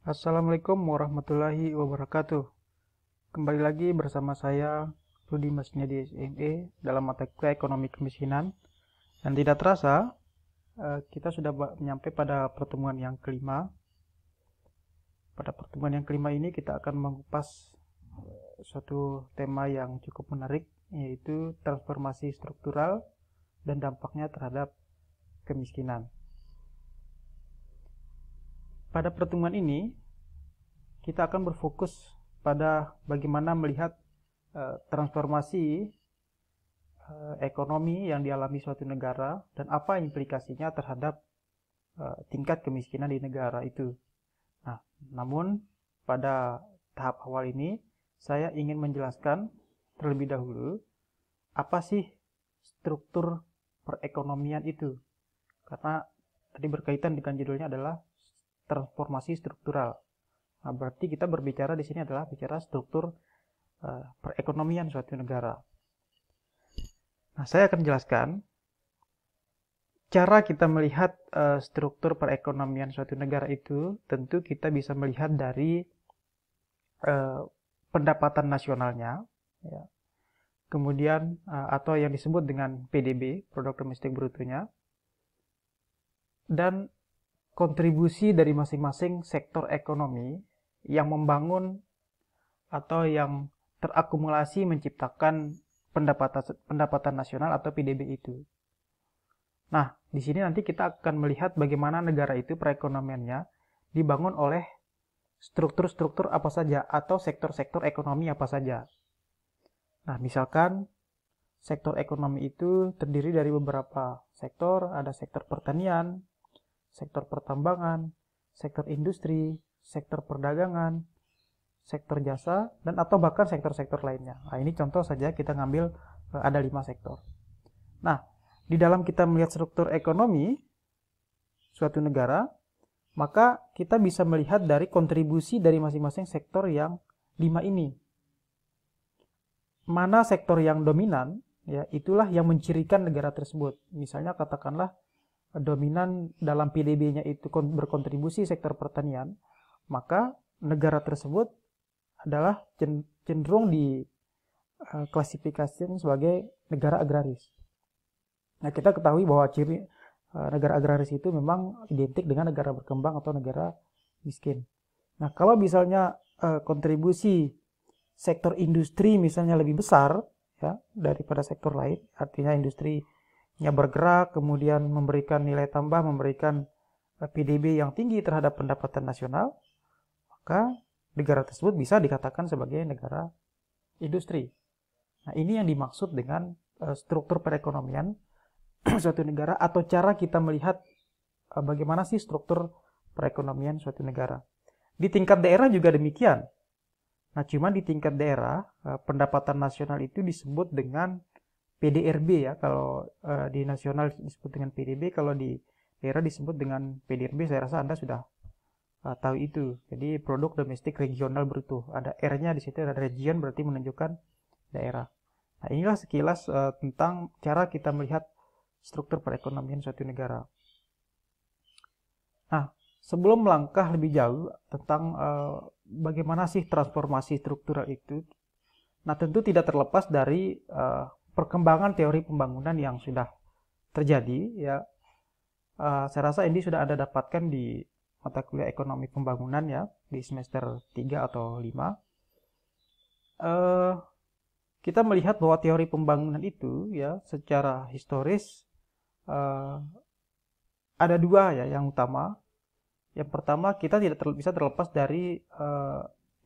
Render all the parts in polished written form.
Assalamualaikum warahmatullahi wabarakatuh. Kembali lagi bersama saya Rudi Masnyadi SME dalam mata kuliah Ekonomi Kemiskinan. Dan tidak terasa kita sudah menyampai pada pertemuan yang kelima. Pada pertemuan yang kelima ini kita akan mengupas suatu tema yang cukup menarik, yaitu transformasi struktural dan dampaknya terhadap kemiskinan. Pada pertemuan ini, kita akan berfokus pada bagaimana melihat transformasi ekonomi yang dialami suatu negara dan apa implikasinya terhadap tingkat kemiskinan di negara itu. Nah, namun pada tahap awal ini, saya ingin menjelaskan terlebih dahulu apa sih struktur perekonomian itu. Karena tadi berkaitan dengan judulnya adalah transformasi struktural. Nah, berarti kita berbicara di sini adalah bicara struktur perekonomian suatu negara. Nah, saya akan jelaskan cara kita melihat struktur perekonomian suatu negara itu. Tentu kita bisa melihat dari pendapatan nasionalnya, ya. Kemudian atau yang disebut dengan PDB, Produk Domestik Brutonya, dan kontribusi dari masing-masing sektor ekonomi yang membangun atau yang terakumulasi menciptakan pendapatan nasional atau PDB itu. Nah, di sini nanti kita akan melihat bagaimana negara itu perekonomiannya dibangun oleh struktur-struktur apa saja atau sektor-sektor ekonomi apa saja. Nah, misalkan sektor ekonomi itu terdiri dari beberapa sektor, ada sektor pertanian, sektor pertambangan, sektor industri, sektor perdagangan, sektor jasa, dan atau bahkan sektor-sektor lainnya. Nah, ini contoh saja kita ngambil ada 5 sektor. Nah, di dalam kita melihat struktur ekonomi suatu negara, maka kita bisa melihat dari kontribusi dari masing-masing sektor yang 5 ini. Mana sektor yang dominan, ya, itulah yang mencirikan negara tersebut. Misalnya katakanlah dominan dalam PDB-nya itu berkontribusi sektor pertanian, maka negara tersebut adalah cenderung diklasifikasikan sebagai negara agraris. Nah, kita ketahui bahwa ciri negara agraris itu memang identik dengan negara berkembang atau negara miskin. Nah, kalau misalnya kontribusi sektor industri misalnya lebih besar, ya, daripada sektor lain, artinya industrinya bergerak, kemudian memberikan nilai tambah, memberikan PDB yang tinggi terhadap pendapatan nasional, maka negara tersebut bisa dikatakan sebagai negara industri. Nah, ini yang dimaksud dengan struktur perekonomian suatu negara, atau cara kita melihat bagaimana sih struktur perekonomian suatu negara. Di tingkat daerah juga demikian. Nah, cuma di tingkat daerah pendapatan nasional itu disebut dengan PDRB, ya. Kalau di nasional disebut dengan PDB, kalau di daerah disebut dengan PDRB. Saya rasa Anda sudah tahu itu. Jadi Produk Domestik Regional Bruto. Ada R-nya di situ, ada region, berarti menunjukkan daerah. Nah, inilah sekilas tentang cara kita melihat struktur perekonomian suatu negara. Nah, sebelum melangkah lebih jauh tentang bagaimana sih transformasi struktural itu, nah tentu tidak terlepas dari perkembangan teori pembangunan yang sudah terjadi, ya. Saya rasa ini sudah Anda dapatkan di mata kuliah ekonomi pembangunan, ya, di semester 3 atau 5. Kita melihat bahwa teori pembangunan itu, ya, secara historis ada 2, ya, yang utama. Yang pertama, kita tidak bisa terlepas dari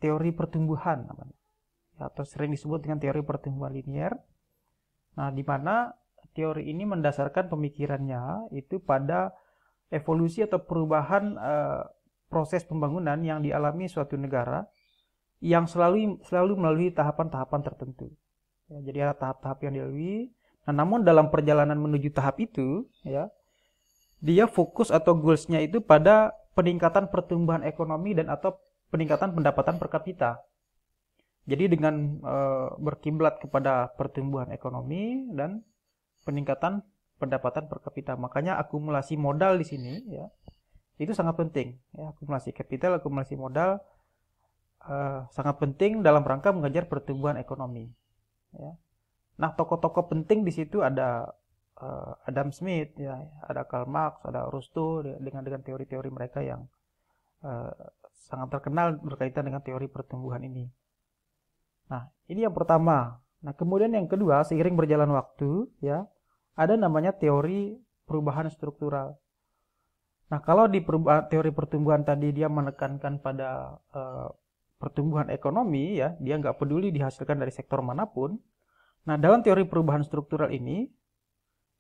teori pertumbuhan namanya, ya, atau sering disebut dengan teori pertumbuhan linier. Nah, di mana teori ini mendasarkan pemikirannya itu pada evolusi atau perubahan proses pembangunan yang dialami suatu negara yang selalu melalui tahapan-tahapan tertentu. Ya, jadi ada tahap-tahap yang dilalui. Nah, namun dalam perjalanan menuju tahap itu, ya, dia fokus atau goals-nya itu pada peningkatan pertumbuhan ekonomi dan atau peningkatan pendapatan per kapita. Jadi dengan berkiblat kepada pertumbuhan ekonomi dan peningkatan pendapatan per kapita. Makanya akumulasi modal di sini, ya, itu sangat penting. Ya, akumulasi kapital, akumulasi modal sangat penting dalam rangka mengejar pertumbuhan ekonomi. Ya. Nah, tokoh-tokoh penting di situ ada Adam Smith, ya, ada Karl Marx, ada Rousseau dengan teori-teori mereka yang sangat terkenal berkaitan dengan teori pertumbuhan ini. Nah, ini yang pertama. Nah, kemudian yang kedua, seiring berjalan waktu, ya, ada namanya teori perubahan struktural. Nah, kalau di teori pertumbuhan tadi dia menekankan pada pertumbuhan ekonomi, ya, dia nggak peduli dihasilkan dari sektor manapun. Nah, dalam teori perubahan struktural ini,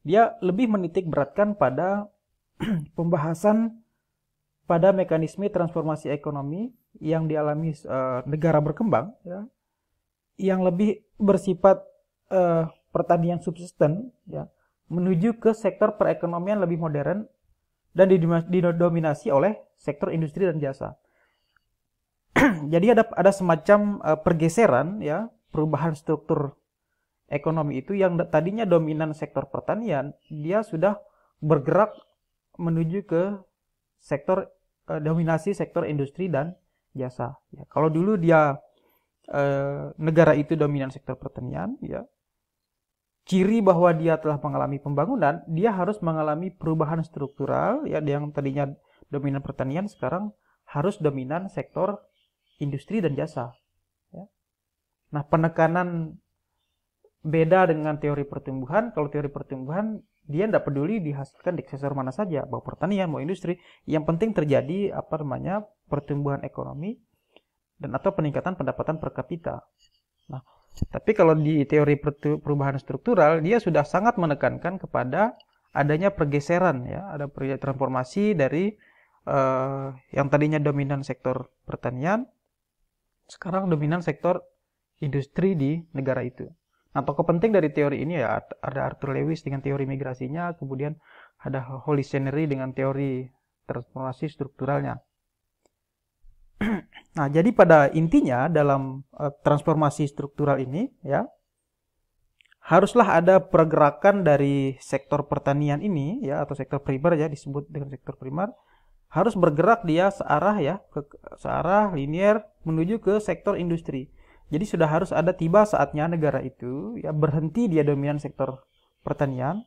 dia lebih menitik beratkan pada pembahasan pada mekanisme transformasi ekonomi yang dialami negara berkembang, ya, yang lebih bersifat pertanian subsisten, ya, menuju ke sektor perekonomian lebih modern dan didominasi oleh sektor industri dan jasa. Jadi ada semacam pergeseran, ya, perubahan struktur ekonomi itu yang tadinya dominan sektor pertanian, dia sudah bergerak menuju ke sektor dominasi sektor industri dan jasa. Ya, kalau dulu dia negara itu dominan sektor pertanian, ya, ciri bahwa dia telah mengalami pembangunan, dia harus mengalami perubahan struktural, ya, yang tadinya dominan pertanian sekarang harus dominan sektor industri dan jasa. Ya. Nah, penekanan beda dengan teori pertumbuhan. Kalau teori pertumbuhan dia tidak peduli dihasilkan di sektor mana saja, mau pertanian, mau industri. Yang penting terjadi pertumbuhan ekonomi dan atau peningkatan pendapatan per kapita. Nah, tapi kalau di teori perubahan struktural dia sudah sangat menekankan kepada adanya pergeseran, ya, ada transformasi dari yang tadinya dominan sektor pertanian sekarang dominan sektor industri di negara itu. Nah, tokoh penting dari teori ini ya ada Arthur Lewis dengan teori migrasinya, kemudian ada Holly Chenery dengan teori transformasi strukturalnya. Nah, jadi pada intinya dalam transformasi struktural ini, ya, haruslah ada pergerakan dari sektor pertanian ini, ya, atau sektor primer, ya, disebut dengan sektor primer, harus bergerak dia searah, ya, searah linear menuju ke sektor industri. Jadi sudah harus ada tiba saatnya negara itu, ya, berhenti dia dominan sektor pertanian,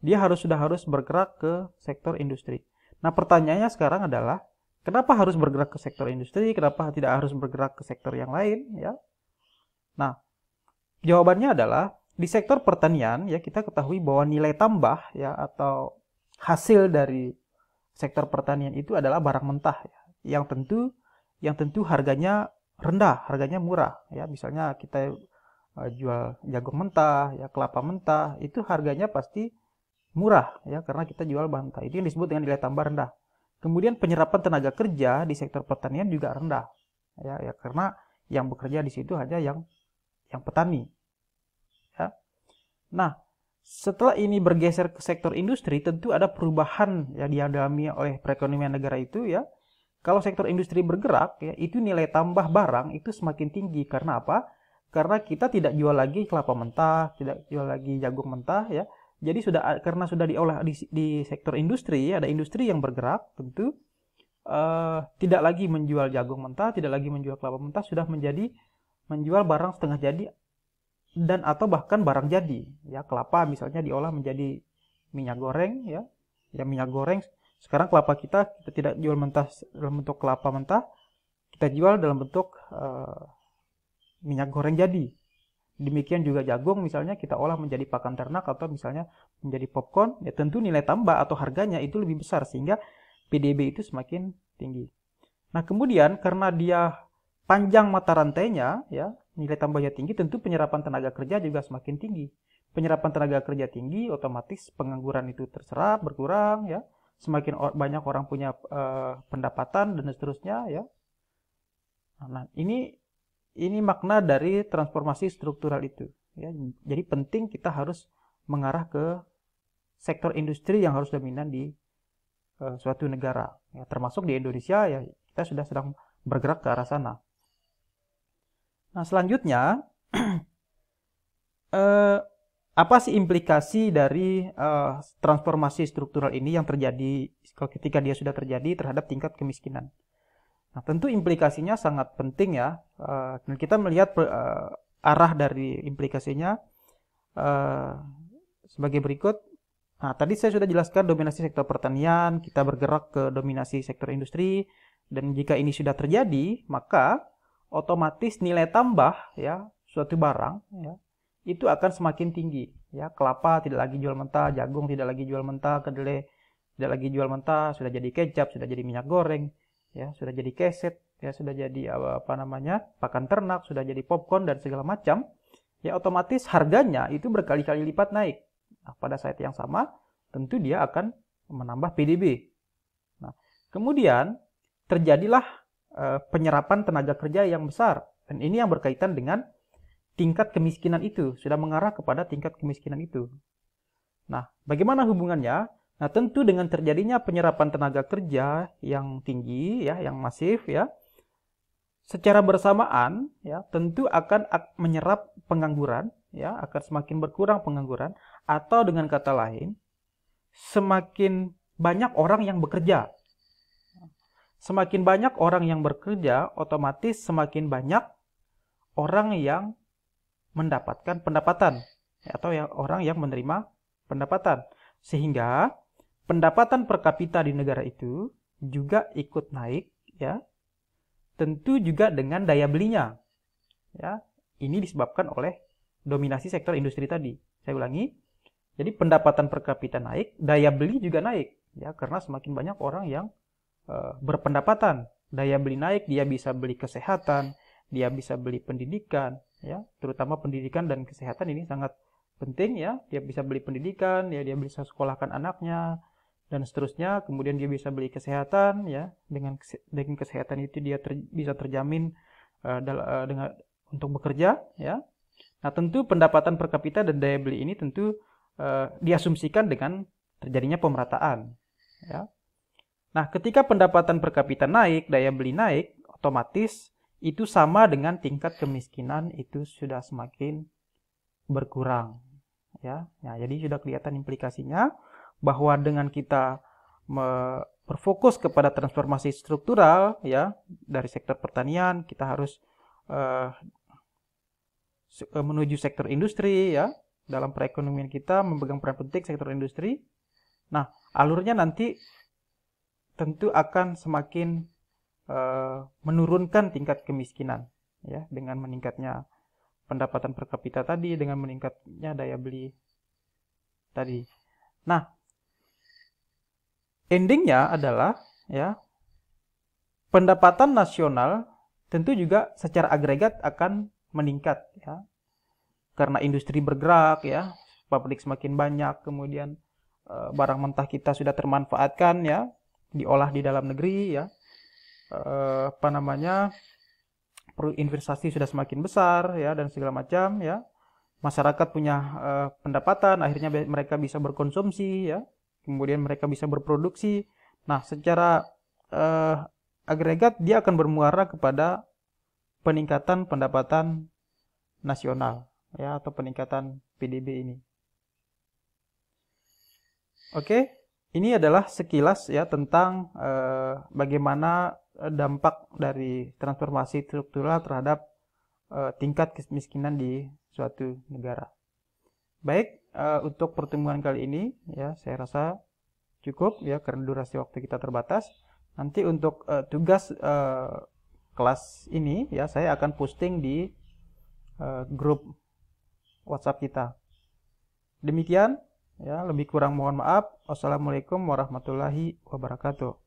dia sudah harus bergerak ke sektor industri. Nah, pertanyaannya sekarang adalah kenapa harus bergerak ke sektor industri? Kenapa tidak harus bergerak ke sektor yang lain, ya? Nah, jawabannya adalah di sektor pertanian, ya, kita ketahui bahwa nilai tambah, ya, atau hasil dari sektor pertanian itu adalah barang mentah, ya, yang tentu harganya rendah, harganya murah, ya. Misalnya kita jual jagung mentah, ya, kelapa mentah, itu harganya pasti murah, ya, karena kita jual bahan mentah. Itu yang disebut dengan nilai tambah rendah. Kemudian penyerapan tenaga kerja di sektor pertanian juga rendah, ya, karena yang bekerja di situ hanya yang petani, ya. Nah, setelah ini bergeser ke sektor industri, tentu ada perubahan yang dialami oleh perekonomian negara itu, ya. Kalau sektor industri bergerak, ya, itu nilai tambah barang itu semakin tinggi. Karena apa? Karena kita tidak jual lagi kelapa mentah, tidak jual lagi jagung mentah, ya. Jadi karena sudah diolah di sektor industri, ya, ada industri yang bergerak, tentu tidak lagi menjual jagung mentah, tidak lagi menjual kelapa mentah, sudah menjual barang setengah jadi dan atau bahkan barang jadi, ya. Kelapa misalnya diolah menjadi minyak goreng, ya, minyak goreng. Sekarang kelapa kita tidak jual mentah dalam bentuk kelapa mentah, kita jual dalam bentuk minyak goreng jadi. Demikian juga jagung misalnya kita olah menjadi pakan ternak atau misalnya menjadi popcorn, ya, tentu nilai tambah atau harganya itu lebih besar sehingga PDB itu semakin tinggi. Nah, kemudian karena dia panjang mata rantainya, ya, nilai tambahnya tinggi, tentu penyerapan tenaga kerja juga semakin tinggi. Penyerapan tenaga kerja tinggi, otomatis pengangguran itu terserap, berkurang, ya. Semakin banyak orang punya pendapatan dan seterusnya, ya. Nah, ini makna dari transformasi struktural itu, ya. Jadi penting kita harus mengarah ke sektor industri yang harus dominan di suatu negara, ya, termasuk di Indonesia, ya, kita sudah sedang bergerak ke arah sana. Nah, selanjutnya apa sih implikasi dari transformasi struktural ini yang terjadi ketika dia sudah terjadi terhadap tingkat kemiskinan? Nah, tentu implikasinya sangat penting ya. Dan kita melihat arah dari implikasinya sebagai berikut. Nah, tadi saya sudah jelaskan dominasi sektor pertanian, kita bergerak ke dominasi sektor industri, dan jika ini sudah terjadi, maka otomatis nilai tambah ya suatu barang ya itu akan semakin tinggi. Ya, kelapa tidak lagi jual mentah, jagung tidak lagi jual mentah, kedelai tidak lagi jual mentah, sudah jadi kecap, sudah jadi minyak goreng, ya, sudah jadi keset, ya, sudah jadi pakan ternak, sudah jadi popcorn dan segala macam. Ya, otomatis harganya itu berkali-kali lipat naik. Nah, pada saat yang sama, tentu dia akan menambah PDB. Nah, kemudian terjadilah penyerapan tenaga kerja yang besar. Dan ini yang berkaitan dengan tingkat kemiskinan itu, sudah mengarah kepada tingkat kemiskinan itu. Nah, bagaimana hubungannya? Nah, tentu dengan terjadinya penyerapan tenaga kerja yang tinggi, ya, yang masif, ya, secara bersamaan, ya, tentu akan menyerap pengangguran, ya, akan semakin berkurang pengangguran, atau dengan kata lain, semakin banyak orang yang bekerja. Semakin banyak orang yang bekerja, otomatis semakin banyak orang yang mendapatkan pendapatan, atau orang yang menerima pendapatan, sehingga pendapatan per kapita di negara itu juga ikut naik, ya, tentu juga dengan daya belinya, ya. Ini disebabkan oleh dominasi sektor industri tadi. Saya ulangi, jadi pendapatan per kapita naik, daya beli juga naik, ya, karena semakin banyak orang yang berpendapatan, daya beli naik, dia bisa beli kesehatan, dia bisa beli pendidikan, ya, terutama pendidikan dan kesehatan ini sangat penting, ya. Dia bisa beli pendidikan, ya, dia bisa sekolahkan anaknya dan seterusnya. Kemudian dia bisa beli kesehatan, ya. Dengan kesehatan itu dia bisa terjamin dengan untuk bekerja, ya. Nah, tentu pendapatan per kapita dan daya beli ini tentu diasumsikan dengan terjadinya pemerataan, ya. Nah, ketika pendapatan per kapita naik, daya beli naik, otomatis itu sama dengan tingkat kemiskinan itu sudah semakin berkurang, ya. Nah, jadi sudah kelihatan implikasinya bahwa dengan kita berfokus kepada transformasi struktural, ya, dari sektor pertanian kita harus menuju sektor industri, ya. Dalam perekonomian kita memegang peran penting sektor industri. Nah, alurnya nanti tentu akan semakin menurunkan tingkat kemiskinan, ya, dengan meningkatnya pendapatan per kapita tadi, dengan meningkatnya daya beli tadi. Nah, endingnya adalah, ya, pendapatan nasional tentu juga secara agregat akan meningkat, ya, karena industri bergerak, ya, pabrik semakin banyak, kemudian barang mentah kita sudah termanfaatkan, ya, diolah di dalam negeri, ya. Investasi sudah semakin besar, ya, dan segala macam, ya. Masyarakat punya pendapatan, akhirnya mereka bisa berkonsumsi, ya. Kemudian mereka bisa berproduksi. Nah, secara agregat dia akan bermuara kepada peningkatan pendapatan nasional, ya, atau peningkatan PDB ini. Oke, ini adalah sekilas, ya, tentang bagaimana dampak dari transformasi struktural terhadap tingkat kemiskinan di suatu negara. Baik, untuk pertemuan kali ini, ya, saya rasa cukup, ya, karena durasi waktu kita terbatas. Nanti untuk tugas kelas ini, ya, saya akan posting di grup WhatsApp kita. Demikian, ya, lebih kurang mohon maaf. Wassalamualaikum warahmatullahi wabarakatuh.